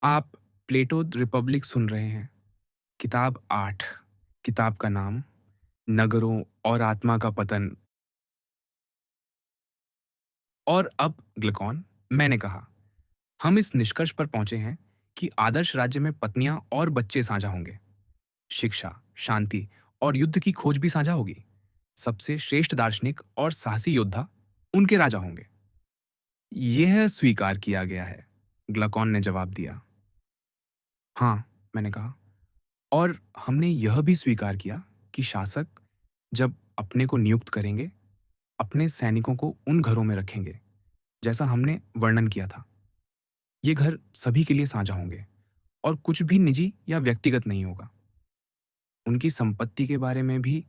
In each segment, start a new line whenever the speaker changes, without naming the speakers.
आप प्लेटो रिपब्लिक सुन रहे हैं। किताब 8। किताब का नाम नगरों और आत्मा का पतन। और अब ग्लुकान, मैंने कहा, हम इस निष्कर्ष पर पहुंचे हैं कि आदर्श राज्य में पत्नियां और बच्चे साझा होंगे। शिक्षा, शांति और युद्ध की खोज भी साझा होगी। सबसे श्रेष्ठ दार्शनिक और साहसी योद्धा उनके राजा होंगे। यह स्वीकार किया गया है, ग्लुकान ने जवाब दिया। हाँ, मैंने कहा, और हमने यह भी स्वीकार किया कि शासक जब अपने को नियुक्त करेंगे, अपने सैनिकों को उन घरों में रखेंगे जैसा हमने वर्णन किया था। ये घर सभी के लिए साझा होंगे और कुछ भी निजी या व्यक्तिगत नहीं होगा। उनकी संपत्ति के बारे में भी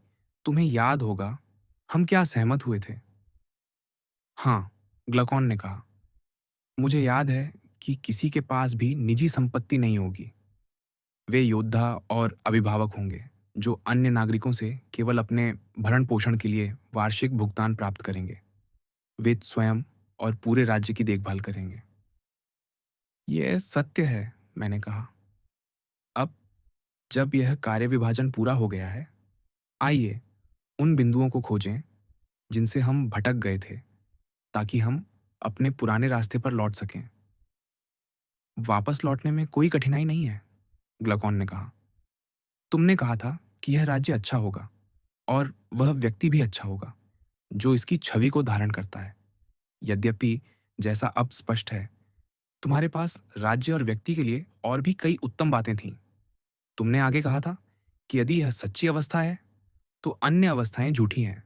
तुम्हें याद होगा हम क्या सहमत हुए थे। हाँ, ग्लुकान ने कहा, मुझे याद है कि किसी के पास भी निजी संपत्ति नहीं होगी। वे योद्धा और अभिभावक होंगे जो अन्य नागरिकों से केवल अपने भरण पोषण के लिए वार्षिक भुगतान प्राप्त करेंगे। वे स्वयं और पूरे राज्य की देखभाल करेंगे। यह सत्य है, मैंने कहा। अब जब यह कार्य विभाजन पूरा हो गया है, आइए उन बिंदुओं को खोजें जिनसे हम भटक गए थे, ताकि हम अपने पुराने रास्ते पर लौट सकें। वापस लौटने में कोई कठिनाई नहीं है, ग्लुकान ने कहा। तुमने कहा था कि यह राज्य अच्छा होगा और वह व्यक्ति भी अच्छा होगा जो इसकी छवि को धारण करता है। यद्यपि जैसा अब स्पष्ट है, तुम्हारे पास राज्य और व्यक्ति के लिए और भी कई उत्तम बातें थीं। तुमने आगे कहा था कि यदि यह सच्ची अवस्था है तो अन्य अवस्थाएं झूठी हैं।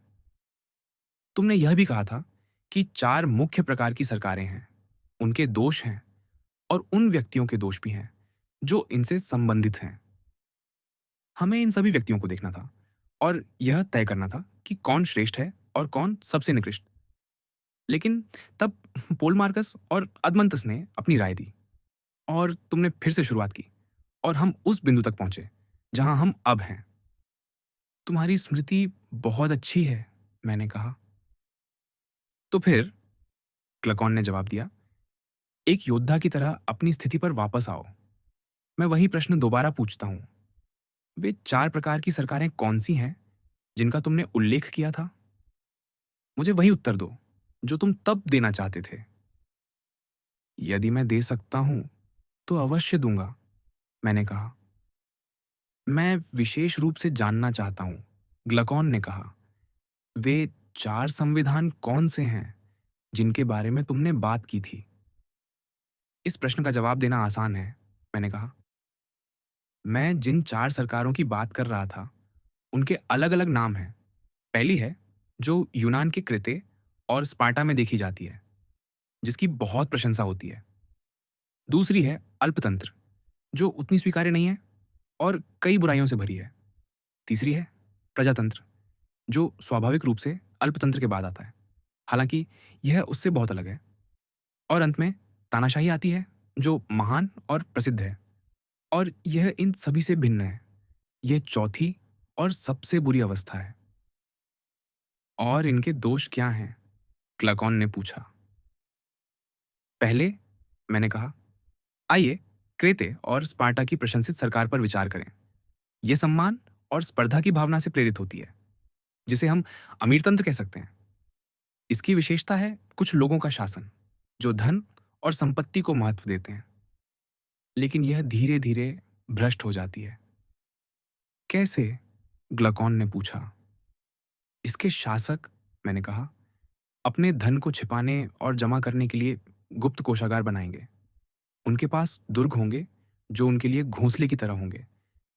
तुमने यह भी कहा था कि 4 मुख्य प्रकार की सरकारें हैं, उनके दोष हैं और उन व्यक्तियों के दोष भी हैं जो इनसे संबंधित हैं। हमें इन सभी व्यक्तियों को देखना था और यह तय करना था कि कौन श्रेष्ठ है और कौन सबसे निकृष्ट। लेकिन तब पोल मार्कस और अदमंतस ने अपनी राय दी और तुमने फिर से शुरुआत की और हम उस बिंदु तक पहुंचे जहां हम अब हैं। तुम्हारी स्मृति बहुत अच्छी है, मैंने कहा। तो फिर, क्लकॉन ने जवाब दिया, एक योद्धा की तरह अपनी स्थिति पर वापस आओ। मैं वही प्रश्न दोबारा पूछता हूं। वे 4 प्रकार की सरकारें कौन सी हैं जिनका तुमने उल्लेख किया था? मुझे वही उत्तर दो जो तुम तब देना चाहते थे। यदि मैं दे सकता हूं तो अवश्य दूंगा, मैंने कहा। मैं विशेष रूप से जानना चाहता हूं, ग्लुकान ने कहा। वे 4 संविधान कौन से हैं जिनके बारे में तुमने बात की थी? इस प्रश्न का जवाब देना आसान है, मैंने कहा। मैं जिन 4 सरकारों की बात कर रहा था, उनके अलग-अलग नाम हैं। पहली है जो यूनान के क्रेते और स्पार्टा में देखी जाती है, जिसकी बहुत प्रशंसा होती है। दूसरी है अल्पतंत्र, जो उतनी स्वीकार्य नहीं है और कई बुराइयों से भरी है। तीसरी है प्रजातंत्र, जो स्वाभाविक रूप से अल्पतंत्र के बाद आता है, हालांकि यह उससे बहुत अलग है। और अंत में तानाशाही आती है, जो महान और प्रसिद्ध है, और यह इन सभी से भिन्न है। यह चौथी और सबसे बुरी अवस्था है। और इनके दोष क्या हैं? क्लकॉन ने पूछा। पहले, मैंने कहा, आइए क्रेते और स्पार्टा की प्रशंसित सरकार पर विचार करें। यह सम्मान और स्पर्धा की भावना से प्रेरित होती है, जिसे हम अमीरतंत्र कह सकते हैं। इसकी विशेषता है कुछ लोगों का शासन, जो धन और संपत्ति को महत्व देते हैं। लेकिन यह धीरे धीरे भ्रष्ट हो जाती है। कैसे? ग्लुकान ने पूछा। इसके शासक, मैंने कहा, अपने धन को छिपाने और जमा करने के लिए गुप्त कोषागार बनाएंगे। उनके पास दुर्ग होंगे जो उनके लिए घोंसले की तरह होंगे,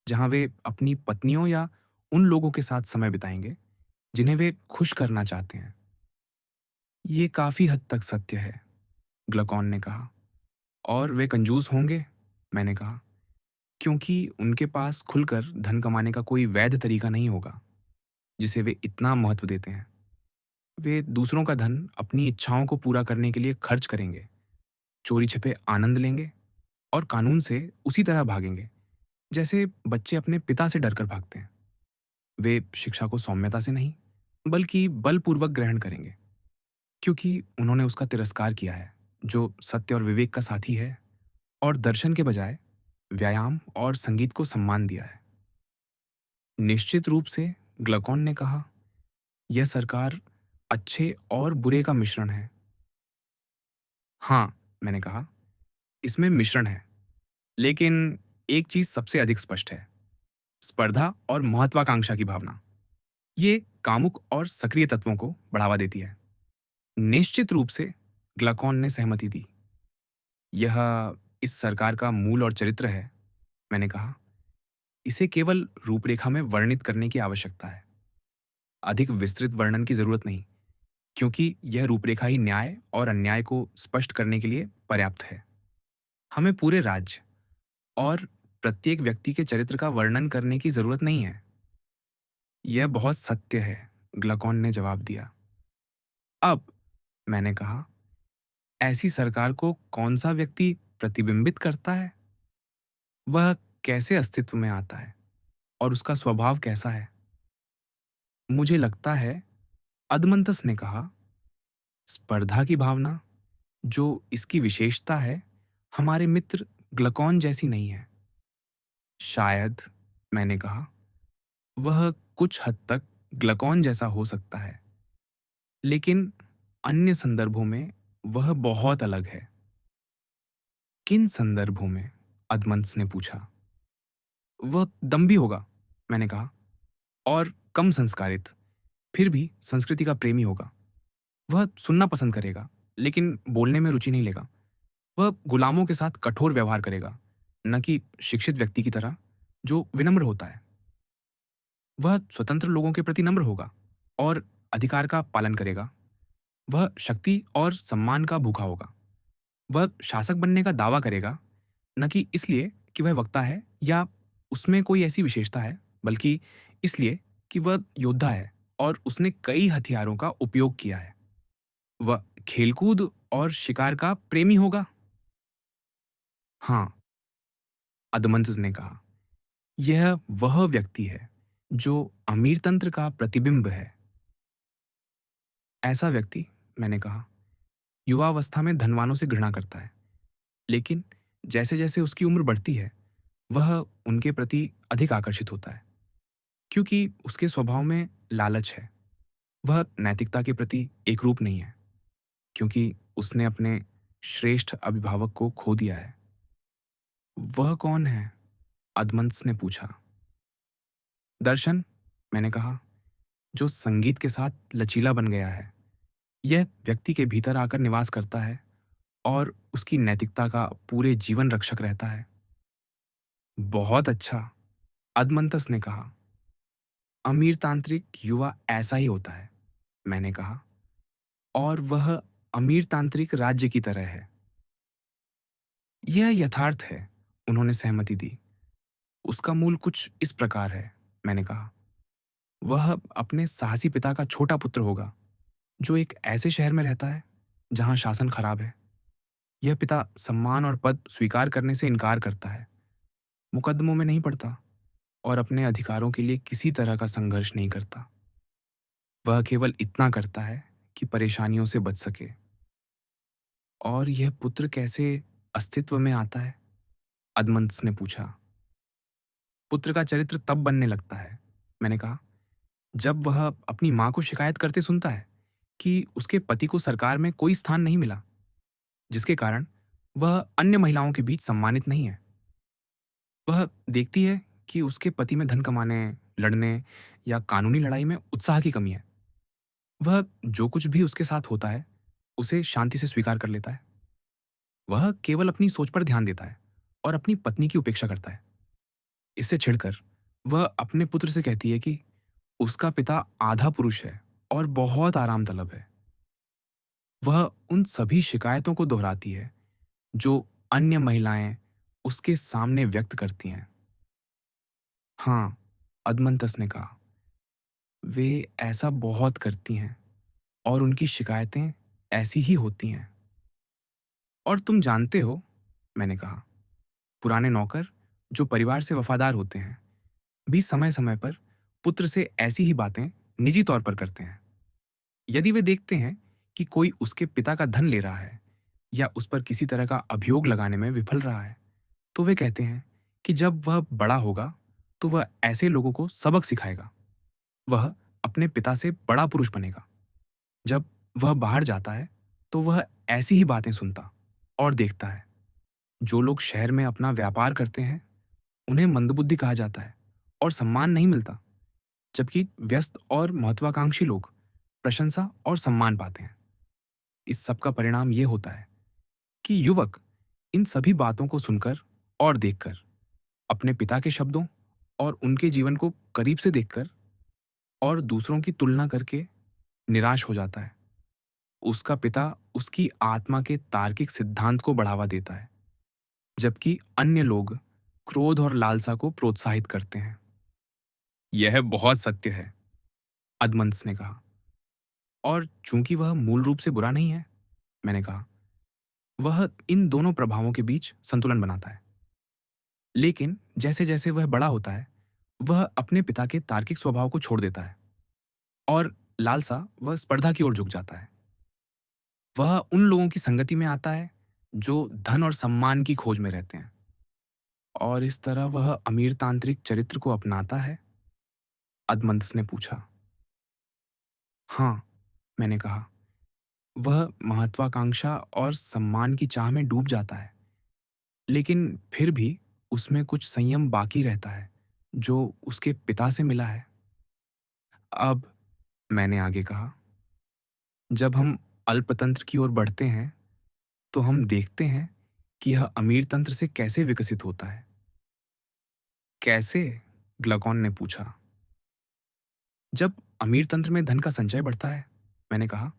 जहां वे अपनी पत्नियों या उन लोगों के साथ समय बिताएंगे जिन्हें वे खुश करना चाहते हैं। ये काफी हद तक सत्य है, ग्लुकान ने कहा। और वे कंजूस होंगे, मैंने कहा, क्योंकि उनके पास खुलकर धन कमाने का कोई वैध तरीका नहीं होगा जिसे वे इतना महत्व देते हैं। वे दूसरों का धन अपनी इच्छाओं को पूरा करने के लिए खर्च करेंगे, चोरी छिपे आनंद लेंगे और कानून से उसी तरह भागेंगे जैसे बच्चे अपने पिता से डरकर भागते हैं। वे शिक्षा को सौम्यता से नहीं, बल्कि बलपूर्वक ग्रहण करेंगे, क्योंकि उन्होंने उसका तिरस्कार किया है जो सत्य और विवेक का साथी है। और दर्शन के बजाय व्यायाम और संगीत को सम्मान दिया है। निश्चित रूप से, ग्लकॉन ने कहा, यह सरकार अच्छे और बुरे का मिश्रण है। हाँ, मैंने कहा, इसमें मिश्रण है, लेकिन एक चीज सबसे अधिक स्पष्ट है, स्पर्धा और महत्वाकांक्षा की भावना। ये कामुक और सक्रिय तत्वों को बढ़ावा देती है। निश्चित रूप से, ग्लकॉन ने सहमति दी। यह इस सरकार का मूल और चरित्र है, मैंने कहा। इसे केवल रूपरेखा में वर्णित करने की आवश्यकता है, अधिक विस्तृत वर्णन की जरूरत नहीं, क्योंकि यह रूपरेखा ही न्याय और अन्याय को स्पष्ट करने के लिए पर्याप्त है। हमें पूरे राज्य और प्रत्येक व्यक्ति के चरित्र का वर्णन करने की जरूरत नहीं है। यह बहुत सत्य है, ग्लकॉन ने जवाब दिया। अब, मैंने कहा, ऐसी सरकार को कौन सा व्यक्ति प्रतिबिंबित करता है? वह कैसे अस्तित्व में आता है और उसका स्वभाव कैसा है? मुझे लगता है, अदमंतस ने कहा, स्पर्धा की भावना, जो इसकी विशेषता है, हमारे मित्र ग्लकॉन जैसी नहीं है। शायद, मैंने कहा, वह कुछ हद तक ग्लकॉन जैसा हो सकता है, लेकिन अन्य संदर्भों में वह बहुत अलग है। किन संदर्भों में? अदमंतस ने पूछा। वह दम्भी होगा, मैंने कहा, और कम संस्कारित, फिर भी संस्कृति का प्रेमी होगा। वह सुनना पसंद करेगा, लेकिन बोलने में रुचि नहीं लेगा। वह गुलामों के साथ कठोर व्यवहार करेगा, न कि शिक्षित व्यक्ति की तरह जो विनम्र होता है। वह स्वतंत्र लोगों के प्रति नम्र होगा और अधिकार का पालन करेगा। वह शक्ति और सम्मान का भूखा होगा। वह शासक बनने का दावा करेगा, न कि इसलिए कि वह वक्ता है या उसमें कोई ऐसी विशेषता है, बल्कि इसलिए कि वह योद्धा है और उसने कई हथियारों का उपयोग किया है। वह खेलकूद और शिकार का प्रेमी होगा। हाँ, अदमंतस ने कहा, यह वह व्यक्ति है जो अमीरतंत्र का प्रतिबिंब है। ऐसा व्यक्ति, मैंने कहा, युवावस्था में धनवानों से घृणा करता है, लेकिन जैसे जैसे उसकी उम्र बढ़ती है, वह उनके प्रति अधिक आकर्षित होता है, क्योंकि उसके स्वभाव में लालच है। वह नैतिकता के प्रति एकरूप नहीं है, क्योंकि उसने अपने श्रेष्ठ अभिभावक को खो दिया है। वह कौन है? अदमंतस ने पूछा। दर्शन, मैंने कहा, जो संगीत के साथ लचीला बन गया है। यह व्यक्ति के भीतर आकर निवास करता है और उसकी नैतिकता का पूरे जीवन रक्षक रहता है। बहुत अच्छा, अदमंतस ने कहा। अमीरतांत्रिक युवा ऐसा ही होता है, मैंने कहा, और वह अमीरतांत्रिक राज्य की तरह है। यह यथार्थ है, उन्होंने सहमति दी। उसका मूल कुछ इस प्रकार है, मैंने कहा। वह अपने साहसी पिता का छोटा पुत्र होगा, जो एक ऐसे शहर में रहता है जहां शासन खराब है। यह पिता सम्मान और पद स्वीकार करने से इनकार करता है, मुकदमों में नहीं पड़ता और अपने अधिकारों के लिए किसी तरह का संघर्ष नहीं करता। वह केवल इतना करता है कि परेशानियों से बच सके। और यह पुत्र कैसे अस्तित्व में आता है? अदमंतस ने पूछा। पुत्र का चरित्र तब बनने लगता है, मैंने कहा, जब वह अपनी मां को शिकायत करते सुनता है कि उसके पति को सरकार में कोई स्थान नहीं मिला, जिसके कारण वह अन्य महिलाओं के बीच सम्मानित नहीं है। वह देखती है कि उसके पति में धन कमाने, लड़ने या कानूनी लड़ाई में उत्साह की कमी है। वह जो कुछ भी उसके साथ होता है, उसे शांति से स्वीकार कर लेता है। वह केवल अपनी सोच पर ध्यान देता है और अपनी पत्नी की उपेक्षा करता है। इससे छिड़कर वह अपने पुत्र से कहती है कि उसका पिता आधा पुरुष है और बहुत आराम तलब है। वह उन सभी शिकायतों को दोहराती है जो अन्य महिलाएं उसके सामने व्यक्त करती हैं। हाँ, अदमंतस ने कहा, वे ऐसा बहुत करती हैं और उनकी शिकायतें ऐसी ही होती हैं। और तुम जानते हो, मैंने कहा, पुराने नौकर जो परिवार से वफादार होते हैं भी समय समय पर पुत्र से ऐसी ही बातें निजी तौर पर करते हैं। यदि वे देखते हैं कि कोई उसके पिता का धन ले रहा है या उस पर किसी तरह का अभियोग लगाने में विफल रहा है, तो वे कहते हैं कि जब वह बड़ा होगा तो वह ऐसे लोगों को सबक सिखाएगा। वह अपने पिता से बड़ा पुरुष बनेगा। जब वह बाहर जाता है तो वह ऐसी ही बातें सुनता और देखता है। जो लोग शहर में अपना व्यापार करते हैं उन्हें मंदबुद्धि कहा जाता है और सम्मान नहीं मिलता, जबकि व्यस्त और महत्वाकांक्षी लोग प्रशंसा और सम्मान पाते हैं। इस सब का परिणाम ये होता है कि युवक इन सभी बातों को सुनकर और देखकर, अपने पिता के शब्दों और उनके जीवन को करीब से देखकर और दूसरों की तुलना करके निराश हो जाता है। उसका पिता उसकी आत्मा के तार्किक सिद्धांत को बढ़ावा देता है, जबकि अन्य लोग क्रोध और लालसा को प्रोत्साहित करते हैं। यह बहुत सत्य है, अदमंस ने कहा। और चूंकि वह मूल रूप से बुरा नहीं है, मैंने कहा, वह इन दोनों प्रभावों के बीच संतुलन बनाता है। लेकिन जैसे जैसे वह बड़ा होता है, वह अपने पिता के तार्किक स्वभाव को छोड़ देता है और लालसा व स्पर्धा की ओर झुक जाता है। वह उन लोगों की संगति में आता है जो धन और सम्मान की खोज में रहते हैं, और इस तरह वह अमीरतांत्रिक चरित्र को अपनाता है। अदमंतस ने पूछा। हाँ, मैंने कहा, वह महत्वाकांक्षा और सम्मान की चाह में डूब जाता है, लेकिन फिर भी उसमें कुछ संयम बाकी रहता है जो उसके पिता से मिला है। अब, मैंने आगे कहा, जब हम अल्पतंत्र की ओर बढ़ते हैं तो हम देखते हैं कि यह अमीर तंत्र से कैसे विकसित होता है। कैसे? ग्लकॉन ने पूछा। जब अमीर तंत्र में धन का संचय बढ़ता है, मैंने कहा,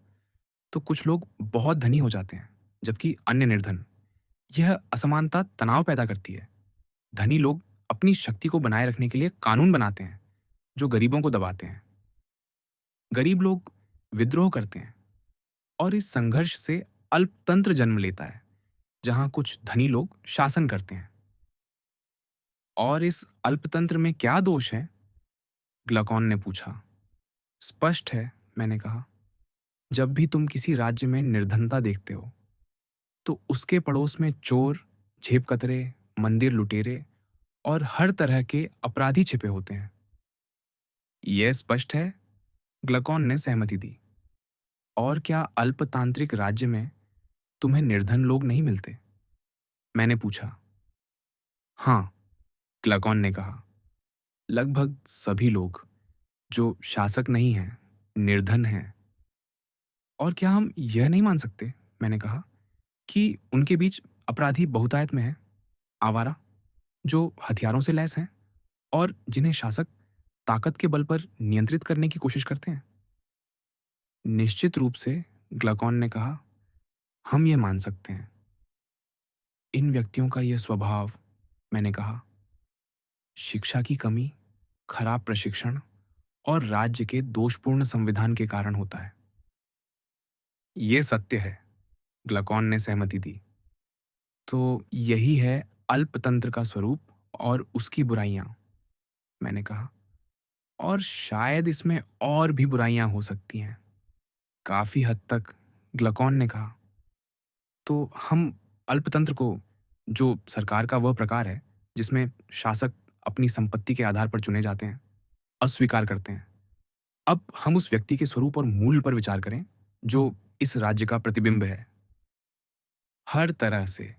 तो कुछ लोग बहुत धनी हो जाते हैं, जबकि अन्य निर्धन। यह असमानता तनाव पैदा करती है। धनी लोग अपनी शक्ति को बनाए रखने के लिए कानून बनाते हैं जो गरीबों को दबाते हैं। गरीब लोग विद्रोह करते हैं और इस संघर्ष से अल्पतंत्र जन्म लेता है, जहां कुछ धनी लोग शासन करते हैं। और इस अल्पतंत्र में क्या दोष है? ग्लकॉन ने पूछा। स्पष्ट है, मैंने कहा। जब भी तुम किसी राज्य में निर्धनता देखते हो तो उसके पड़ोस में चोर, झेपकतरे, मंदिर लुटेरे और हर तरह के अपराधी छिपे होते हैं। यह स्पष्ट है, ग्लकॉन ने सहमति दी। और क्या अल्पतांत्रिक राज्य में तुम्हें निर्धन लोग नहीं मिलते? मैंने पूछा। हाँ, ग्लकॉन ने कहा, लगभग सभी लोग जो शासक नहीं हैं निर्धन हैं। और क्या हम यह नहीं मान सकते, मैंने कहा, कि उनके बीच अपराधी बहुतायत में हैं, आवारा, जो हथियारों से लैस हैं और जिन्हें शासक ताकत के बल पर नियंत्रित करने की कोशिश करते हैं? निश्चित रूप से, ग्लकॉन ने कहा, हम ये मान सकते हैं। इन व्यक्तियों का यह स्वभाव, मैंने कहा, शिक्षा की कमी, खराब प्रशिक्षण और राज्य के दोषपूर्ण संविधान के कारण होता है। ये सत्य है, ग्लकॉन ने सहमति दी। तो यही है अल्पतंत्र का स्वरूप और उसकी बुराइयां, मैंने कहा। और शायद इसमें और भी बुराइयां हो सकती हैं, काफी हद तक, ग्लकॉन ने कहा। तो हम अल्पतंत्र को, जो सरकार का वह प्रकार है जिसमें शासक अपनी संपत्ति के आधार पर चुने जाते हैं, अस्वीकार करते हैं। अब हम उस व्यक्ति के स्वरूप और मूल पर विचार करें जो इस राज्य का प्रतिबिंब है। हर तरह से,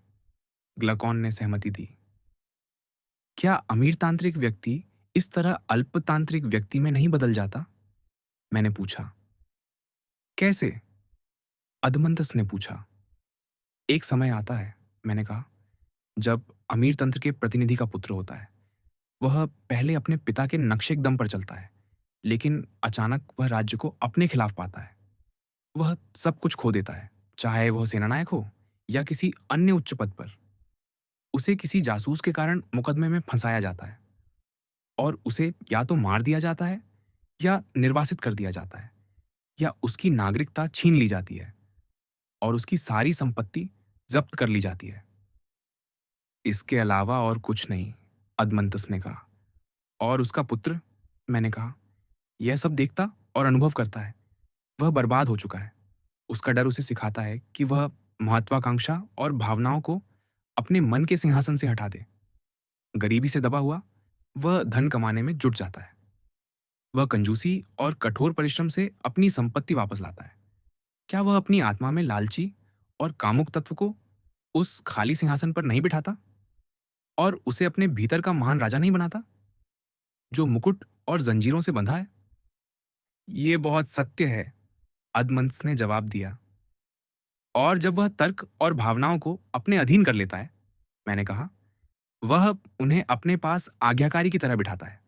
ग्लकॉन ने सहमति दी। क्या अमीरतांत्रिक व्यक्ति इस तरह अल्पतांत्रिक व्यक्ति में नहीं बदल जाता? मैंने पूछा। कैसे? अदमंतस ने पूछा। एक समय आता है, मैंने कहा, जब अमीर तंत्र के प्रतिनिधि का पुत्र होता है। वह पहले अपने पिता के नक्शे दम पर चलता है, लेकिन अचानक वह राज्य को अपने खिलाफ पाता है। वह सब कुछ खो देता है, चाहे वह सेनानायक हो या किसी अन्य उच्च पद पर। उसे किसी जासूस के कारण मुकदमे में फंसाया जाता है और उसे या तो मार दिया जाता है या निर्वासित कर दिया जाता है, या उसकी नागरिकता छीन ली जाती है और उसकी सारी संपत्ति जब्त कर ली जाती है। इसके अलावा और कुछ नहीं, अदमंतस ने कहा। और उसका पुत्र, मैंने कहा, यह सब देखता और अनुभव करता है। वह बर्बाद हो चुका है। उसका डर उसे सिखाता है कि वह महत्वाकांक्षा और भावनाओं को अपने मन के सिंहासन से हटा दे। गरीबी से दबा हुआ वह धन कमाने में जुट जाता है। वह कंजूसी और कठोर परिश्रम से अपनी संपत्ति वापस लाता है। क्या वह अपनी आत्मा में लालची और कामुक तत्व को उस खाली सिंहासन पर नहीं बिठाता और उसे अपने भीतर का महान राजा नहीं बनाता, जो मुकुट और जंजीरों से बंधा है? ये बहुत सत्य है, अदमंस ने जवाब दिया। और जब वह तर्क और भावनाओं को अपने अधीन कर लेता है, मैंने कहा, वह उन्हें अपने पास आज्ञाकारी की तरह बिठाता है।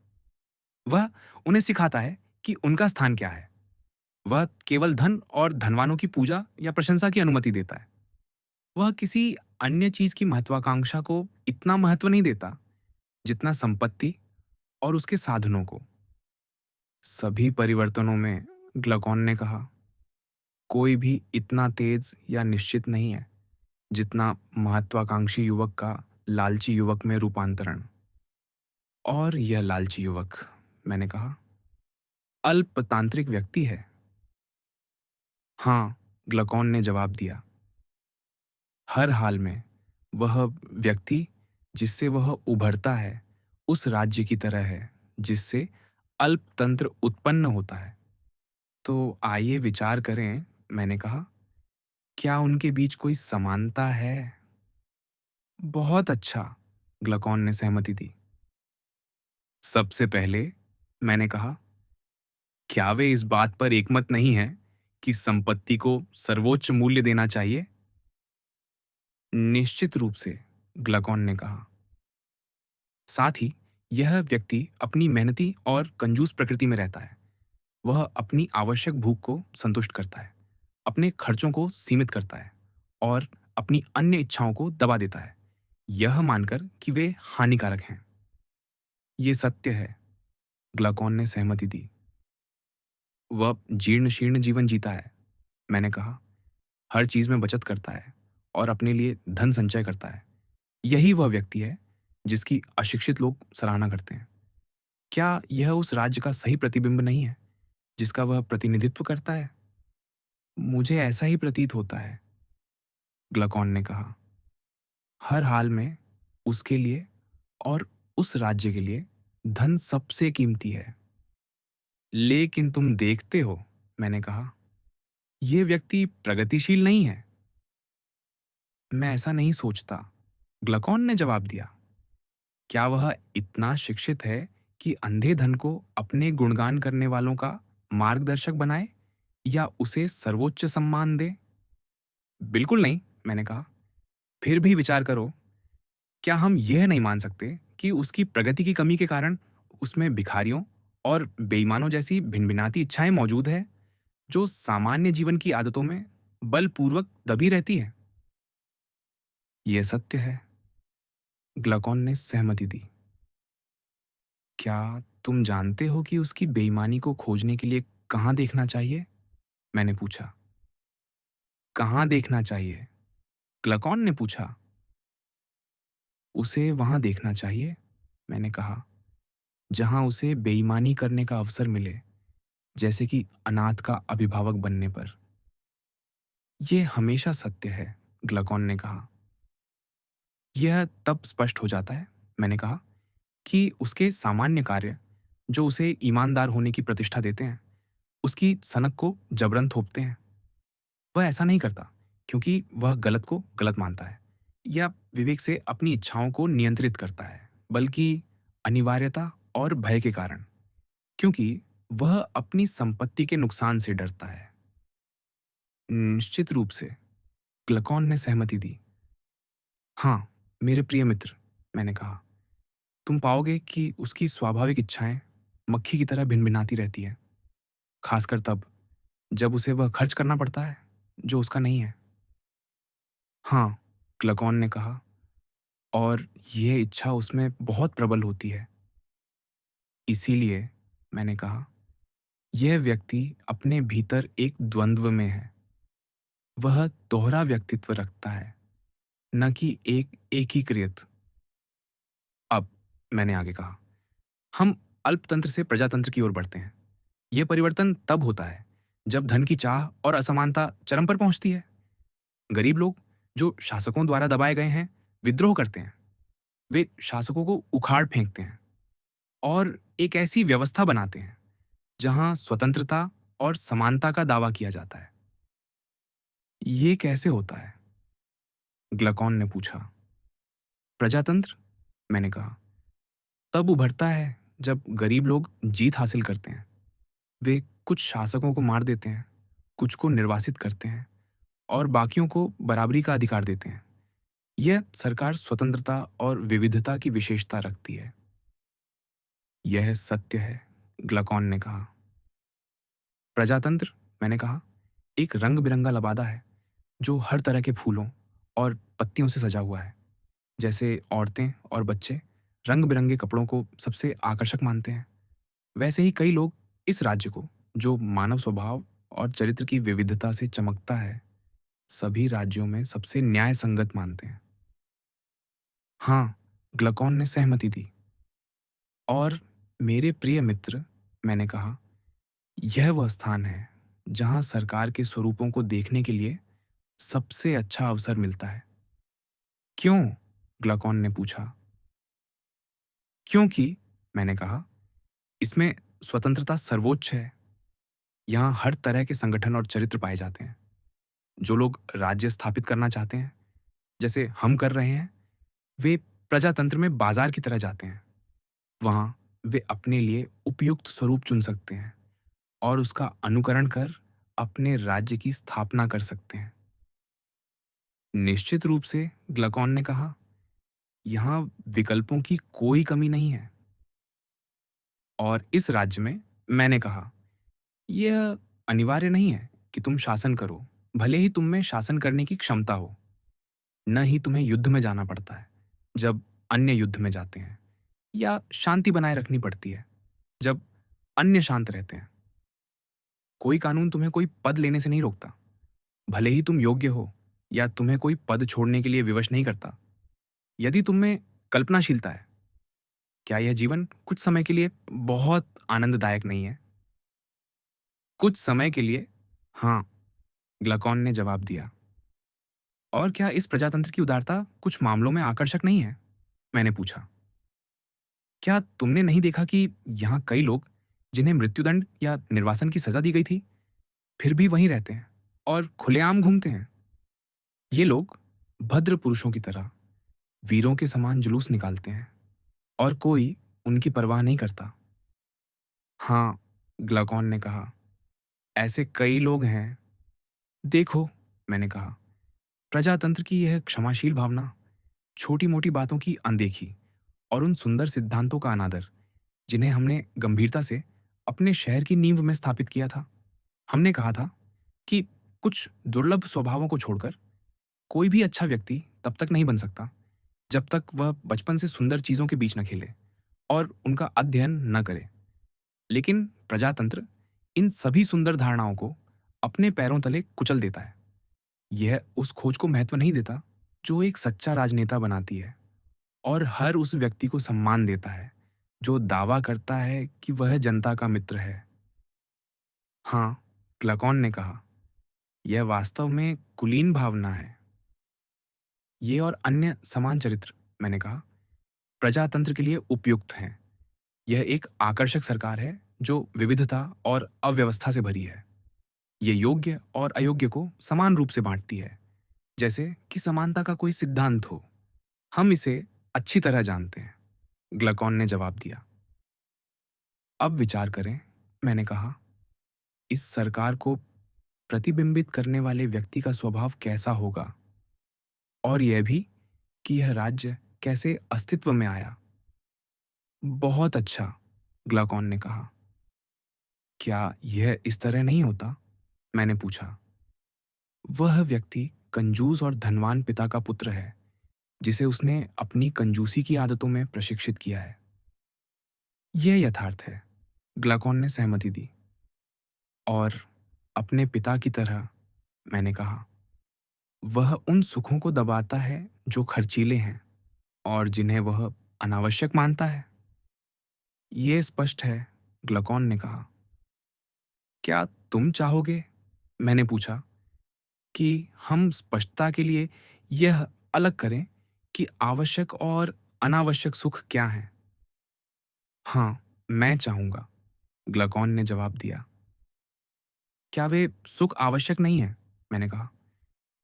वह उन्हें सिखाता है कि उनका स्थान क्या है। वह केवल धन और धनवानों की पूजा या प्रशंसा की अनुमति देता है। वह किसी अन्य चीज की महत्वाकांक्षा को इतना महत्व नहीं देता जितना संपत्ति और उसके साधनों को। सभी परिवर्तनों में, ग्लकॉन ने कहा, कोई भी इतना तेज या निश्चित नहीं है जितना महत्वाकांक्षी युवक का लालची युवक में रूपांतरण। और यह लालची युवक, मैंने कहा, अल्पतांत्रिक व्यक्ति है। हाँ, ग्लकॉन ने जवाब दिया, हर हाल में वह व्यक्ति जिससे वह उभरता है उस राज्य की तरह है जिससे अल्पतंत्र उत्पन्न होता है। तो आइए विचार करें, मैंने कहा, क्या उनके बीच कोई समानता है? बहुत अच्छा, ग्लकॉन ने सहमति दी। सबसे पहले, मैंने कहा, क्या वे इस बात पर एकमत नहीं हैं कि संपत्ति को सर्वोच्च मूल्य देना चाहिए? निश्चित रूप से, ग्लकॉन ने कहा। साथ ही यह व्यक्ति अपनी मेहनती और कंजूस प्रकृति में रहता है। वह अपनी आवश्यक भूख को संतुष्ट करता है, अपने खर्चों को सीमित करता है और अपनी अन्य इच्छाओं को दबा देता है, यह मानकर कि वे हानिकारक हैं। ये सत्य है, ग्लकॉन ने सहमति दी। वह जीर्ण शीर्ण जीवन जीता है, मैंने कहा, हर चीज में बचत करता है और अपने लिए धन संचय करता है। यही वह व्यक्ति है जिसकी अशिक्षित लोग सराहना करते हैं। क्या यह उस राज्य का सही प्रतिबिंब नहीं है जिसका वह प्रतिनिधित्व करता है? मुझे ऐसा ही प्रतीत होता है, ग्लकॉन ने कहा। हर हाल में उसके लिए और उस राज्य के लिए धन सबसे कीमती है। लेकिन तुम देखते हो, मैंने कहा, यह व्यक्ति प्रगतिशील नहीं है। मैं ऐसा नहीं सोचता, ग्लकॉन ने जवाब दिया। क्या वह इतना शिक्षित है कि अंधे धन को अपने गुणगान करने वालों का मार्गदर्शक बनाए या उसे सर्वोच्च सम्मान दे? बिल्कुल नहीं, मैंने कहा। फिर भी विचार करो, क्या हम यह नहीं मान सकते कि उसकी प्रगति की कमी के कारण उसमें भिखारियों और बेईमानों जैसी भिनभिनाती इच्छाएं मौजूद है जो सामान्य जीवन की आदतों में बलपूर्वक दबी रहती है? यह सत्य है, ग्लकॉन ने सहमति दी। क्या तुम जानते हो कि उसकी बेईमानी को खोजने के लिए कहाँ देखना चाहिए? मैंने पूछा। कहाँ देखना चाहिए? ग्लकॉन ने पूछा। उसे वहां देखना चाहिए, मैंने कहा, जहां उसे बेईमानी करने का अवसर मिले, जैसे कि अनाथ का अभिभावक बनने पर। यह हमेशा सत्य है, ग्लकॉन ने कहा। यह तब स्पष्ट हो जाता है, मैंने कहा, कि उसके सामान्य कार्य, जो उसे ईमानदार होने की प्रतिष्ठा देते हैं, उसकी सनक को जबरन थोपते हैं। वह ऐसा नहीं करता क्योंकि वह गलत को गलत मानता है या विवेक से अपनी इच्छाओं को नियंत्रित करता है, बल्कि अनिवार्यता और भय के कारण, क्योंकि वह अपनी संपत्ति के नुकसान से डरता है। निश्चित रूप से, ग्लकॉन ने सहमति दी। हाँ, मेरे प्रिय मित्र, मैंने कहा, तुम पाओगे कि उसकी स्वाभाविक इच्छाएं मक्खी की तरह भिनभिनाती रहती है, खासकर तब जब उसे वह खर्च करना पड़ता है जो उसका नहीं है। हाँ, क्लकॉन ने कहा, और यह इच्छा उसमें बहुत प्रबल होती है। इसीलिए, मैंने कहा, यह व्यक्ति अपने भीतर एक द्वंद्व में है। वह दोहरा व्यक्तित्व रखता है, न कि एक एकीकृत। अब, मैंने आगे कहा, हम अल्पतंत्र से प्रजातंत्र की ओर बढ़ते हैं। यह परिवर्तन तब होता है जब धन की चाह और असमानता चरम पर पहुंचती है। गरीब लोग जो शासकों द्वारा दबाए गए हैं, विद्रोह करते हैं। वे शासकों को उखाड़ फेंकते हैं और एक ऐसी व्यवस्था बनाते हैं जहां स्वतंत्रता और समानता का दावा किया जाता है। ये कैसे होता है? ग्लकॉन ने पूछा। प्रजातंत्र, मैंने कहा, तब उभरता है जब गरीब लोग जीत हासिल करते हैं। वे कुछ शासकों को मार देते हैं, कुछ को निर्वासित करते हैं और बाकियों को बराबरी का अधिकार देते हैं। यह सरकार स्वतंत्रता और विविधता की विशेषता रखती है। यह सत्य है, ग्लकॉन ने कहा। प्रजातंत्र, मैंने कहा, एक रंग बिरंगा लबादा है जो हर तरह के फूलों और पत्तियों से सजा हुआ है। जैसे औरतें और बच्चे रंग बिरंगे कपड़ों को सबसे आकर्षक मानते हैं, वैसे ही कई लोग इस राज्य को, जो मानव स्वभाव और चरित्र की विविधता से चमकता है, सभी राज्यों में सबसे न्याय संगत मानते हैं। हाँ, ग्लकॉन ने सहमति दी। और मेरे प्रिय मित्र, मैंने कहा, यह वह स्थान है जहां सरकार के स्वरूपों को देखने के लिए सबसे अच्छा अवसर मिलता है। क्यों? ग्लकॉन ने पूछा। क्योंकि, मैंने कहा, इसमें स्वतंत्रता सर्वोच्च है। यहाँ हर तरह के संगठन और चरित्र पाए जाते हैं। जो लोग राज्य स्थापित करना चाहते हैं, जैसे हम कर रहे हैं, वे प्रजातंत्र में बाजार की तरह जाते हैं। वहाँ वे अपने लिए उपयुक्त स्वरूप चुन सकते हैं और उसका अनुकरण कर अपने राज्य की स्थापना कर सकते हैं। निश्चित रूप से, ग्लकॉन ने कहा, यहाँ विकल्पों की कोई कमी नहीं है। और इस राज्य में, मैंने कहा, यह अनिवार्य नहीं है कि तुम शासन करो, भले ही तुम में शासन करने की क्षमता हो। न ही तुम्हें युद्ध में जाना पड़ता है जब अन्य युद्ध में जाते हैं, या शांति बनाए रखनी पड़ती है जब अन्य शांत रहते हैं। कोई कानून तुम्हें कोई पद लेने से नहीं रोकता, भले ही तुम योग्य हो, या तुम्हें कोई पद छोड़ने के लिए विवश नहीं करता। यदि तुम में कल्पनाशीलता है, क्या यह जीवन कुछ समय के लिए बहुत आनंददायक नहीं है? कुछ समय के लिए, हाँ, ग्लकॉन ने जवाब दिया। और क्या इस प्रजातंत्र की उदारता कुछ मामलों में आकर्षक नहीं है? मैंने पूछा। क्या तुमने नहीं देखा कि यहाँ कई लोग जिन्हें मृत्युदंड या निर्वासन की सजा दी गई थी, फिर भी वहीं रहते हैं और खुलेआम घूमते हैं? ये लोग भद्र पुरुषों की तरह वीरों के समान जुलूस निकालते हैं और कोई उनकी परवाह नहीं करता। हाँ, ग्लकॉन ने कहा, ऐसे कई लोग हैं। देखो, मैंने कहा, प्रजातंत्र की यह क्षमाशील भावना, छोटी मोटी बातों की अनदेखी और उन सुंदर सिद्धांतों का अनादर जिन्हें हमने गंभीरता से अपने शहर की नींव में स्थापित किया था। हमने कहा था कि कुछ दुर्लभ स्वभावों को छोड़कर कोई भी अच्छा व्यक्ति तब तक नहीं बन सकता जब तक वह बचपन से सुंदर चीजों के बीच न खेले और उनका अध्ययन न करे। लेकिन प्रजातंत्र इन सभी सुंदर धारणाओं को अपने पैरों तले कुचल देता है। यह उस खोज को महत्व नहीं देता जो एक सच्चा राजनेता बनाती है, और हर उस व्यक्ति को सम्मान देता है जो दावा करता है कि वह जनता का मित्र है। हाँ, क्लकॉन ने कहा, यह वास्तव में कुलीन भावना है। ये और अन्य समान चरित्र, मैंने कहा, प्रजातंत्र के लिए उपयुक्त हैं। यह एक आकर्षक सरकार है जो विविधता और अव्यवस्था से भरी है। ये योग्य और अयोग्य को समान रूप से बांटती है, जैसे कि समानता का कोई सिद्धांत हो। हम इसे अच्छी तरह जानते हैं, ग्लकॉन ने जवाब दिया। अब विचार करें, मैंने कहा, इस सरकार को प्रतिबिंबित करने वाले व्यक्ति का स्वभाव कैसा होगा, और यह भी कि यह राज्य कैसे अस्तित्व में आया। बहुत अच्छा, ग्लकॉन ने कहा। क्या यह इस तरह नहीं होता? मैंने पूछा। वह व्यक्ति कंजूस और धनवान पिता का पुत्र है जिसे उसने अपनी कंजूसी की आदतों में प्रशिक्षित किया है। यह यथार्थ है, ग्लकॉन ने सहमति दी। और अपने पिता की तरह, मैंने कहा, वह उन सुखों को दबाता है जो खर्चीले हैं और जिन्हें वह अनावश्यक मानता है। ये स्पष्ट है, ग्लकॉन ने कहा। क्या तुम चाहोगे, मैंने पूछा, कि हम स्पष्टता के लिए यह अलग करें कि आवश्यक और अनावश्यक सुख क्या हैं। हाँ, मैं चाहूँगा, ग्लूकोन ने जवाब दिया। क्या वे सुख आवश्यक नहीं हैं? मैंने कहा,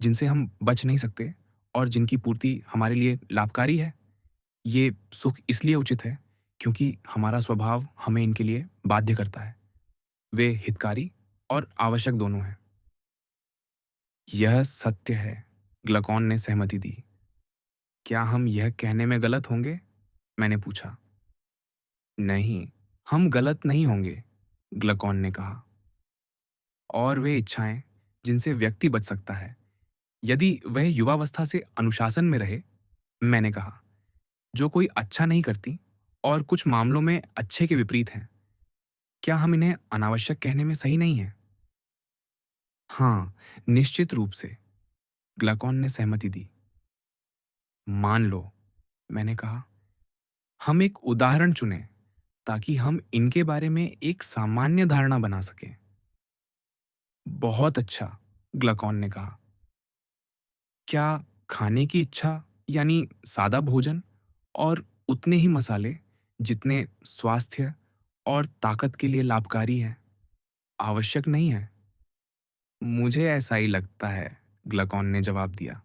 जिनसे हम बच नहीं सकते और जिनकी पूर्ति हमारे लिए लाभकारी है? ये सुख इसलिए उचित है क्योंकि हमारा स्वभाव हमें इनके लिए बाध्य करता है। वे हितकारी और आवश्यक दोनों हैं। यह सत्य है, ग्लूकोन ने सहमति दी। क्या हम यह कहने में गलत होंगे? मैंने पूछा। नहीं, हम गलत नहीं होंगे, ग्लूकोन ने कहा। और वे इच्छाएं जिनसे व्यक्ति बच सकता है, यदि वह युवावस्था से अनुशासन में रहे, मैंने कहा, जो कोई अच्छा नहीं करती और कुछ मामलों में अच्छे के विपरीत हैं, क्या हम इन्हें अनावश्यक कहने में सही नहीं हैं? हाँ, निश्चित रूप से, ग्लूकोन ने सहमति दी। मान लो, मैंने कहा, हम एक उदाहरण चुनें ताकि हम इनके बारे में एक सामान्य धारणा बना सकें। बहुत अच्छा, ग्लूकोन ने कहा। क्या खाने की इच्छा यानी सादा भोजन और उतने ही मसाले जितने स्वास्थ्य और ताकत के लिए लाभकारी हैं, आवश्यक नहीं है? मुझे ऐसा ही लगता है, ग्लूकोन ने जवाब दिया।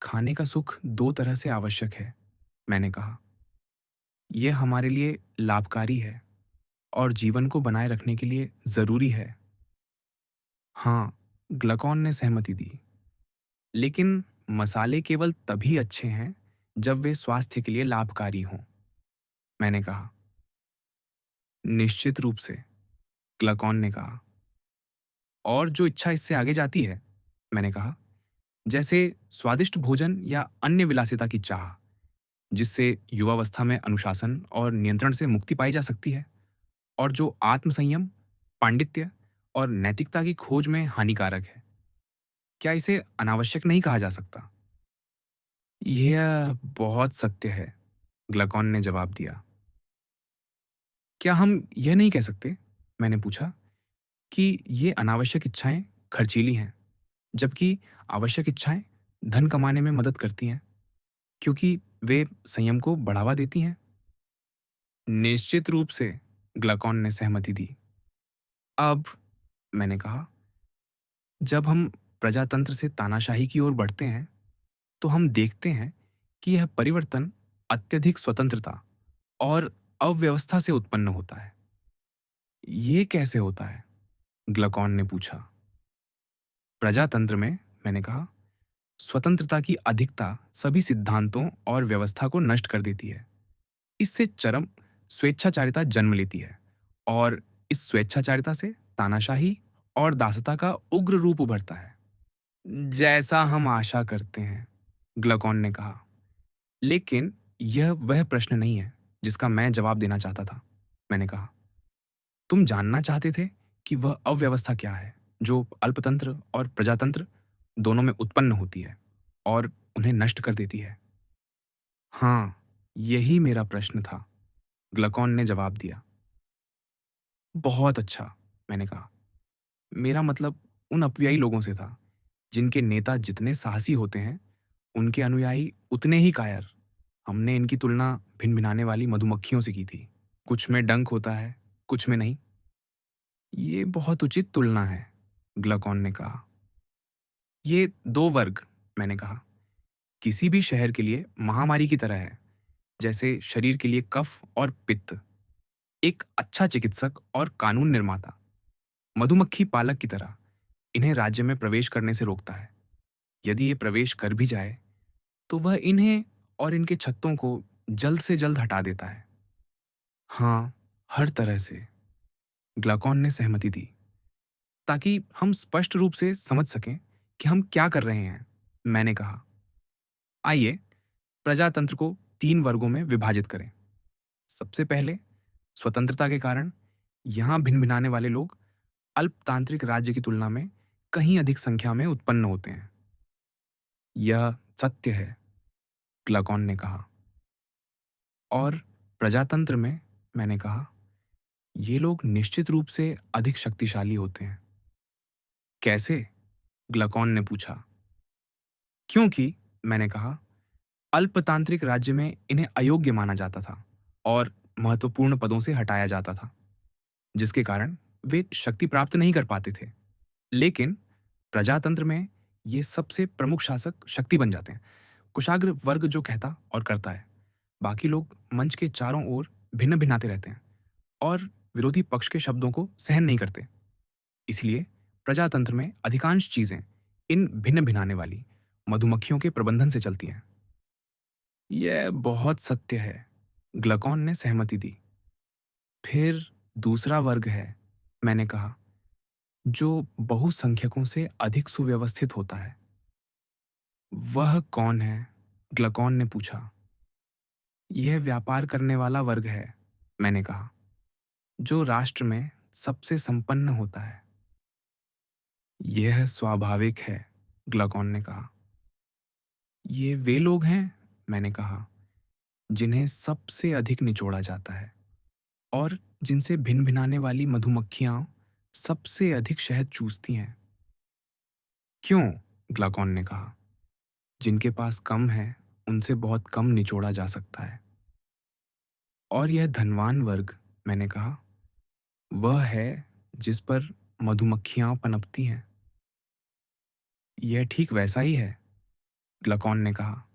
खाने का सुख दो तरह से आवश्यक है, मैंने कहा। यह हमारे लिए लाभकारी है और जीवन को बनाए रखने के लिए जरूरी है। हाँ, ग्लूकोन ने सहमति दी। लेकिन मसाले केवल तभी अच्छे हैं जब वे स्वास्थ्य के लिए लाभकारी हों, मैंने कहा। निश्चित रूप से, ग्लूकोन ने कहा। और जो इच्छा इससे आगे जाती है, मैंने कहा, जैसे स्वादिष्ट भोजन या अन्य विलासिता की चाह, जिससे युवावस्था में अनुशासन और नियंत्रण से मुक्ति पाई जा सकती है, और जो आत्मसंयम, पांडित्य और नैतिकता की खोज में हानिकारक है, क्या इसे अनावश्यक नहीं कहा जा सकता? यह बहुत सत्य है, ग्लूकोन ने जवाब दिया। क्या हम यह नहीं कह सकते, मैंने पूछा, कि ये अनावश्यक इच्छाएं खर्चीली हैं, जबकि आवश्यक इच्छाएं धन कमाने में मदद करती हैं, क्योंकि वे संयम को बढ़ावा देती हैं? निश्चित रूप से, ग्लूकोन ने सहमति दी। अब, मैंने कहा, जब हम प्रजातंत्र से तानाशाही की ओर बढ़ते हैं, तो हम देखते हैं कि यह परिवर्तन अत्यधिक स्वतंत्रता और अव्यवस्था से उत्पन्न होता है। ये कैसे होता है? ग्लूकोन ने पूछा। प्रजातंत्र में, मैंने कहा, स्वतंत्रता की अधिकता सभी सिद्धांतों और व्यवस्था को नष्ट कर देती है। इससे चरम स्वेच्छाचारिता जन्म लेती है और इस स्वेच्छाचारिता से तानाशाही और दासता का उग्र रूप उभरता है। जैसा हम आशा करते हैं, ग्लूकोन ने कहा। लेकिन यह वह प्रश्न नहीं है जिसका मैं जवाब देना चाहता था, मैंने कहा। तुम जानना चाहते थे कि वह अव्यवस्था क्या है जो अल्पतंत्र और प्रजातंत्र दोनों में उत्पन्न होती है और उन्हें नष्ट कर देती है। हाँ, यही मेरा प्रश्न था, ग्लूकोन ने जवाब दिया। बहुत अच्छा, मैंने कहा। मेरा मतलब उन अपव्ययी लोगों से था, जिनके नेता जितने साहसी होते हैं, उनके अनुयायी उतने ही कायर। हमने इनकी तुलना भिनभिनाने वाली मधुमक्खियों से की थी। कुछ में डंक होता है, कुछ में नहीं। ये बहुत उचित तुलना है, ग्लूकोन ने कहा। ये दो वर्ग, मैंने कहा, किसी भी शहर के लिए महामारी की तरह है, जैसे शरीर के लिए कफ और पित्त। एक अच्छा चिकित्सक और कानून निर्माता मधुमक्खी पालक की तरह इन्हें राज्य में प्रवेश करने से रोकता है। यदि ये प्रवेश कर भी जाए, तो वह इन्हें और इनके छत्तों को जल्द से जल्द हटा देता है। हाँ, हर तरह से, ग्लूकोन ने सहमति दी। ताकि हम स्पष्ट रूप से समझ सकें कि हम क्या कर रहे हैं, मैंने कहा। आइए प्रजातंत्र को तीन वर्गों में विभाजित करें। सबसे पहले, स्वतंत्रता के कारण यहाँ भिन्न-भिनाने वाले लोग अल्पतांत्रिक राज्य की तुलना में कहीं अधिक संख्या में उत्पन्न होते हैं। यह सत्य है, ग्लूकोन ने कहा। और प्रजातंत्र में, मैंने कहा, ये लोग निश्चित रूप से अधिक शक्तिशाली होते हैं। कैसे? ग्लकॉन ने पूछा। क्योंकि, मैंने कहा, अल्पतांत्रिक राज्य में इन्हें अयोग्य माना जाता था और महत्वपूर्ण पदों से हटाया जाता था, जिसके कारण वे शक्ति प्राप्त नहीं कर पाते थे। लेकिन प्रजातंत्र में ये सबसे प्रमुख शासक शक्ति बन जाते हैं। कुशाग्र वर्ग जो कहता और करता है, बाकी लोग मंच के चारों ओर भिन्न भिन्नाते रहते हैं और विरोधी पक्ष के शब्दों को सहन नहीं करते। इसलिए प्रजातंत्र में अधिकांश चीजें इन भिन्न भिनाने वाली मधुमक्खियों के प्रबंधन से चलती हैं। यह बहुत सत्य है, ग्लकॉन ने सहमति दी। फिर दूसरा वर्ग है, मैंने कहा, जो बहुसंख्यकों से अधिक सुव्यवस्थित होता है। वह कौन है? ग्लकॉन ने पूछा। यह व्यापार करने वाला वर्ग है, मैंने कहा, जो राष्ट्र में सबसे संपन्न होता है। यह स्वाभाविक है, ग्लकॉन ने कहा। ये वे लोग हैं, मैंने कहा, जिन्हें सबसे अधिक निचोड़ा जाता है और जिनसे भिन भिनाने वाली मधुमक्खियां सबसे अधिक शहद चूसती हैं। क्यों? ग्लाकॉन ने कहा। जिनके पास कम है, उनसे बहुत कम निचोड़ा जा सकता है। और यह धनवान वर्ग, मैंने कहा, वह है जिस पर मधुमक्खियां पनपती हैं। यह ठीक वैसा ही है, ग्लकॉन ने कहा।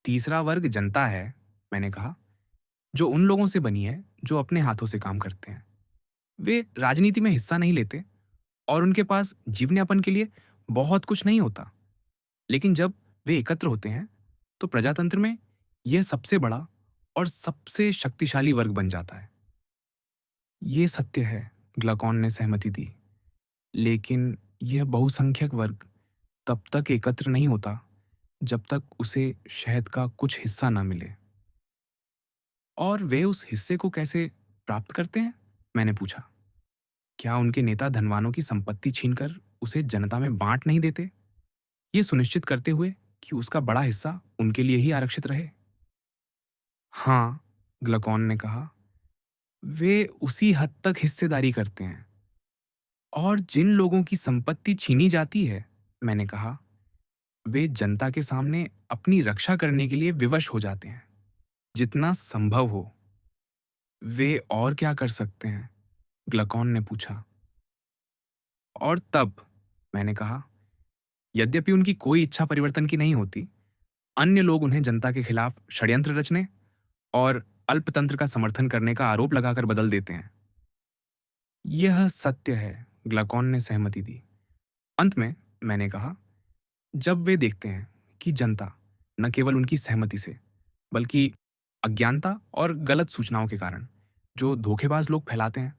तीसरा वर्ग जनता है, मैंने कहा, जो उन लोगों से बनी है जो अपने हाथों से काम करते हैं। वे राजनीति में हिस्सा नहीं लेते और उनके पास जीवन यापन के लिए बहुत कुछ नहीं होता। लेकिन जब वे एकत्र होते हैं तो प्रजातंत्र में यह सबसे बड़ा और सबसे शक्तिशाली वर्ग बन जाता है। ये सत्य है, ग्लाकॉन ने सहमति दी। लेकिन यह बहुसंख्यक वर्ग तब तक एकत्र नहीं होता जब तक उसे शहद का कुछ हिस्सा न मिले। और वे उस हिस्से को कैसे प्राप्त करते हैं? मैंने पूछा। क्या उनके नेता धनवानों की संपत्ति छीनकर उसे जनता में बांट नहीं देते, ये सुनिश्चित करते हुए कि उसका बड़ा हिस्सा उनके लिए ही आरक्षित रहे? हाँ, ग्लकॉन ने कहा, वे उसी हद तक हिस्सेदारी करते हैं। और जिन लोगों की संपत्ति छीनी जाती है, मैंने कहा, वे जनता के सामने अपनी रक्षा करने के लिए विवश हो जाते हैं, जितना संभव हो। वे और क्या कर सकते हैं? ग्लकॉन ने पूछा। और तब, मैंने कहा, यद्यपि उनकी कोई इच्छा परिवर्तन की नहीं होती, अन्य लोग उन्हें जनता के खिलाफ षड्यंत्र रचने और अल्पतंत्र का समर्थन करने का आरोप लगाकर बदल देते हैं। यह सत्य है, ग्लाकॉन ने सहमति दी। अंत में, मैंने कहा, जब वे देखते हैं कि जनता न केवल उनकी सहमति से, बल्कि अज्ञानता और गलत सूचनाओं के कारण जो धोखेबाज लोग फैलाते हैं,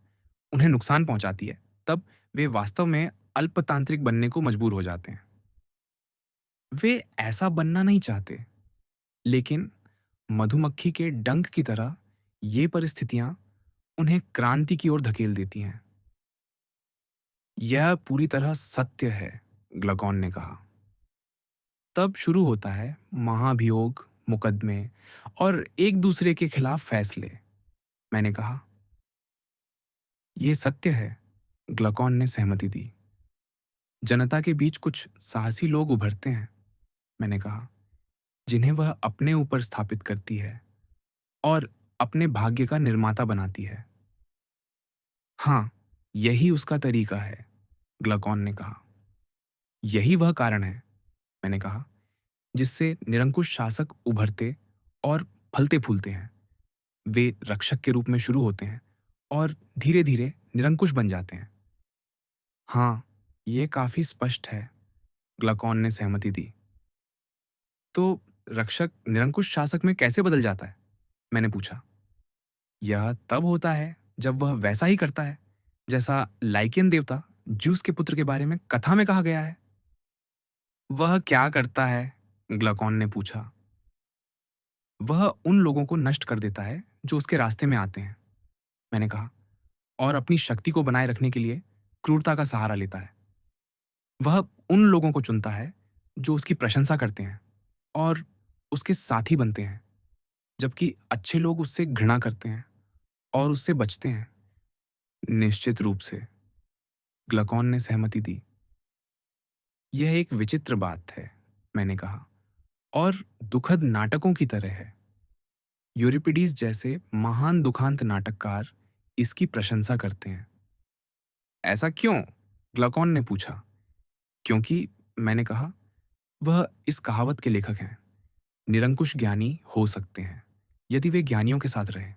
उन्हें नुकसान पहुंचाती है, तब वे वास्तव में अल्पतांत्रिक बनने को मजबूर हो जाते हैं। वे ऐसा बनना नहीं चाहते, लेकिन मधुमक्खी के डंक की तरह ये परिस्थितियां उन्हें क्रांति की ओर धकेल देती हैं। यह पूरी तरह सत्य है, ग्लकॉन ने कहा। तब शुरू होता है महाभियोग, मुकदमे और एक दूसरे के खिलाफ फैसले, मैंने कहा। यह सत्य है, ग्लकॉन ने सहमति दी। जनता के बीच कुछ साहसी लोग उभरते हैं, मैंने कहा, जिन्हें वह अपने ऊपर स्थापित करती है और अपने भाग्य का निर्माता बनाती है। हाँ, यही उसका तरीका है, ग्लकॉन ने कहा। यही वह कारण है, मैंने कहा, जिससे निरंकुश शासक उभरते और फलते फूलते हैं। वे रक्षक के रूप में शुरू होते हैं और धीरे धीरे निरंकुश बन जाते हैं। हाँ, ये काफी स्पष्ट है, ग्लकॉन ने सहमति दी। तो रक्षक निरंकुश शासक में कैसे बदल जाता है? मैंने पूछा। यह तब होता है जब वह वैसा ही करता है जैसा लाइकेन देवता ज्यूस के पुत्र के बारे में कथा में कहा गया है। वह क्या करता है? ग्लकॉन ने पूछा। वह उन लोगों को नष्ट कर देता है जो उसके रास्ते में आते हैं, मैंने कहा, और अपनी शक्ति को बनाए रखने के लिए क्रूरता का सहारा लेता है। वह उन लोगों को चुनता है जो उसकी प्रशंसा करते हैं और उसके साथी बनते हैं, जबकि अच्छे लोग उससे घृणा करते हैं और उससे बचते हैं। निश्चित रूप से, ग्लकॉन ने सहमति दी। यह एक विचित्र बात है, मैंने कहा, और दुखद नाटकों की तरह है। यूरिपिडीज जैसे महान दुखांत नाटककार इसकी प्रशंसा करते हैं। ऐसा क्यों? ग्लकॉन ने पूछा। क्योंकि, मैंने कहा, वह इस कहावत के लेखक हैं। निरंकुश ज्ञानी हो सकते हैं यदि वे ज्ञानियों के साथ रहें।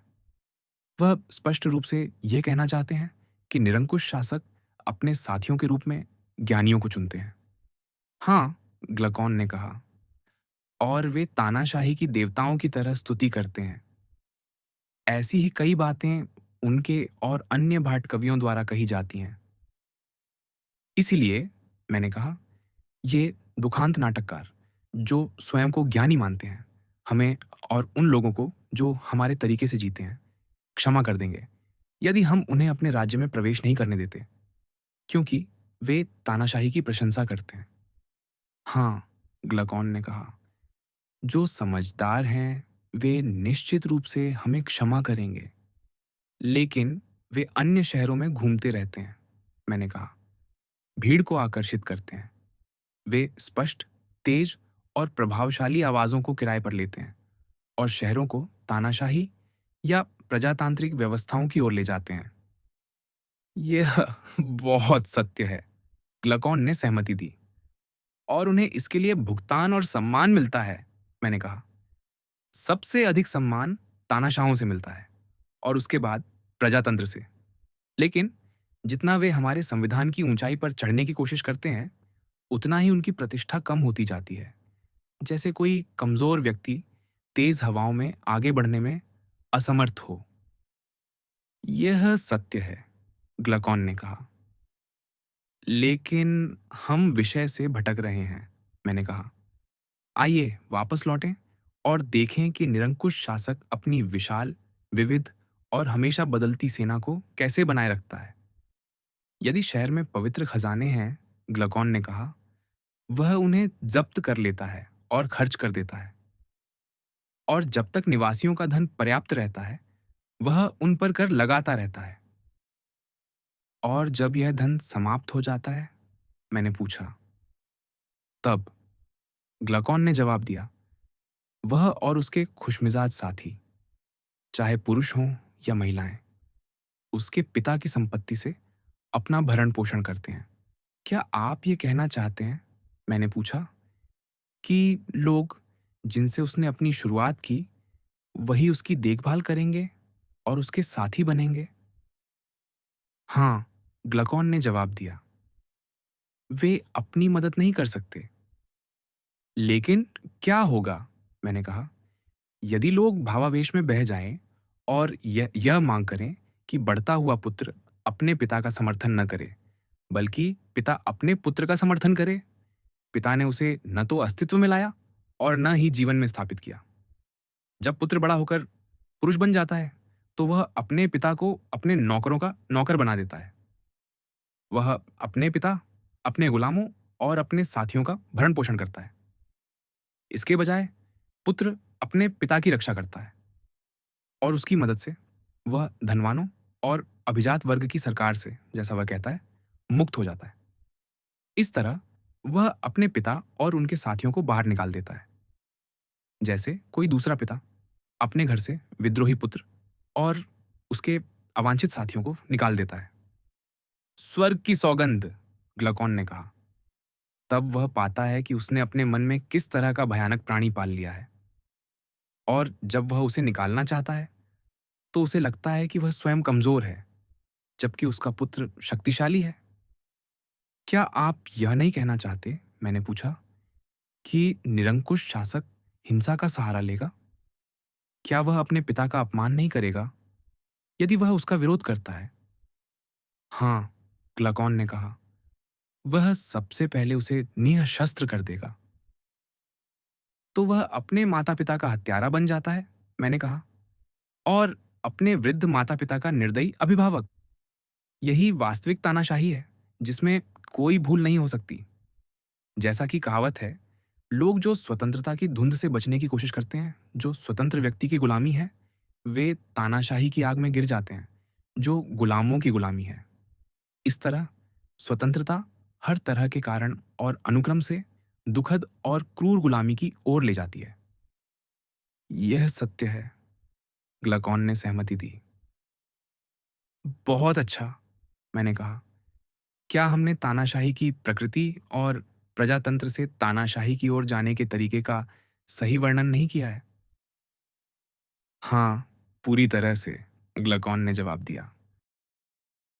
वह स्पष्ट रूप से यह कहना चाहते हैं कि निरंकुश शासक अपने साथियों के रूप में ज्ञानियों को चुनते हैं। हाँ, ग्लकॉन ने कहा, और वे तानाशाही की देवताओं की तरह स्तुति करते हैं। ऐसी ही कई बातें उनके और अन्य भाट कवियों द्वारा कही जाती हैं। इसीलिए, मैंने कहा, ये दुखांत नाटककार, जो स्वयं को ज्ञानी मानते हैं, हमें और उन लोगों को जो हमारे तरीके से जीते हैं, क्षमा कर देंगे यदि हम उन्हें अपने राज्य में प्रवेश नहीं करने देते, क्योंकि वे तानाशाही की प्रशंसा करते हैं। हाँ, ग्लकॉन ने कहा, जो समझदार हैं वे निश्चित रूप से हमें क्षमा करेंगे, लेकिन वे अन्य शहरों में घूमते रहते हैं, मैंने कहा, भीड़ को आकर्षित करते हैं। वे स्पष्ट, तेज और प्रभावशाली आवाजों को किराए पर लेते हैं और शहरों को तानाशाही या प्रजातांत्रिक व्यवस्थाओं की ओर ले जाते हैं। यह बहुत सत्य है, ग्लकॉन ने सहमति दी। और उन्हें इसके लिए भुगतान और सम्मान मिलता है, मैंने कहा। सबसे अधिक सम्मान तानाशाहों से मिलता है और उसके बाद प्रजातंत्र से। लेकिन जितना वे हमारे संविधान की ऊंचाई पर चढ़ने की कोशिश करते हैं, उतना ही उनकी प्रतिष्ठा कम होती जाती है। जैसे कोई कमजोर व्यक्ति तेज हवाओं में आगे बढ़ने में असमर्थ हो। यह सत्य है, ग्लकॉन ने कहा। लेकिन हम विषय से भटक रहे हैं, मैंने कहा। आइए वापस लौटें और देखें कि निरंकुश शासक अपनी विशाल, विविध और हमेशा बदलती सेना को कैसे बनाए रखता है। यदि शहर में पवित्र खजाने हैं, ग्लकॉन ने कहा, वह उन्हें जब्त कर लेता है और खर्च कर देता है। और जब तक निवासियों का धन पर्याप्त रहता है, वह उन पर कर लगाता रहता है। और जब यह धन समाप्त हो जाता है, मैंने पूछा। तब, ग्लकॉन ने जवाब दिया, वह और उसके खुशमिजाज साथी, चाहे पुरुष हों या महिलाएं, उसके पिता की संपत्ति से अपना भरण पोषण करते हैं। क्या आप ये कहना चाहते हैं, मैंने पूछा, कि लोग जिनसे उसने अपनी शुरुआत की वही उसकी देखभाल करेंगे और उसके साथी बनेंगे? हाँ, ग्लकॉन ने जवाब दिया। वे अपनी मदद नहीं कर सकते। लेकिन क्या होगा, मैंने कहा, यदि लोग भावावेश में बह जाएं और यह मांग करें कि बढ़ता हुआ पुत्र अपने पिता का समर्थन न करे, बल्कि पिता अपने पुत्र का समर्थन करे? पिता ने उसे न तो अस्तित्व में लाया और न ही जीवन में स्थापित किया। जब पुत्र बड़ा होकर पुरुष बन जाता है, तो वह अपने पिता को अपने नौकरों का नौकर बना देता है। वह अपने पिता, अपने गुलामों और अपने साथियों का भरण पोषण करता है। इसके बजाय पुत्र अपने पिता की रक्षा करता है और उसकी मदद से वह धनवानों और अभिजात वर्ग की सरकार से, जैसा वह कहता है, मुक्त हो जाता है। इस तरह वह अपने पिता और उनके साथियों को बाहर निकाल देता है, जैसे कोई दूसरा पिता अपने घर से विद्रोही पुत्र और उसके अवांछित साथियों को निकाल देता है। स्वर्ग की सौगंध, ग्लकॉन ने कहा। तब वह पाता है कि उसने अपने मन में किस तरह का भयानक प्राणी पाल लिया है। और जब वह उसे निकालना चाहता है, तो उसे लगता है कि वह स्वयं कमजोर है, जबकि उसका पुत्र शक्तिशाली है। क्या आप यह नहीं कहना चाहते, मैंने पूछा, कि निरंकुश शासक हिंसा का सहारा लेगा? क्या वह अपने पिता का अपमान नहीं करेगा यदि वह उसका विरोध करता है? हाँ, ग्लकॉन ने कहा, वह सबसे पहले उसे निःशस्त्र कर देगा। तो वह अपने माता पिता का हत्यारा बन जाता है, मैंने कहा, और अपने वृद्ध माता पिता का निर्दयी अभिभावक। यही वास्तविक तानाशाही है, जिसमें कोई भूल नहीं हो सकती। जैसा कि कहावत है, लोग जो स्वतंत्रता की धुंध से बचने की कोशिश करते हैं, जो स्वतंत्र व्यक्ति की गुलामी है, वे तानाशाही की आग में गिर जाते हैं, जो गुलामों की गुलामी है। इस तरह स्वतंत्रता हर तरह के कारण और अनुक्रम से दुखद और क्रूर गुलामी की ओर ले जाती है। यह सत्य है, ग्लाकॉन ने सहमति दी। बहुत अच्छा, मैंने कहा। क्या हमने तानाशाही की प्रकृति और प्रजातंत्र से तानाशाही की ओर जाने के तरीके का सही वर्णन नहीं किया है? हाँ, पूरी तरह से, ग्लाकॉन ने जवाब दिया।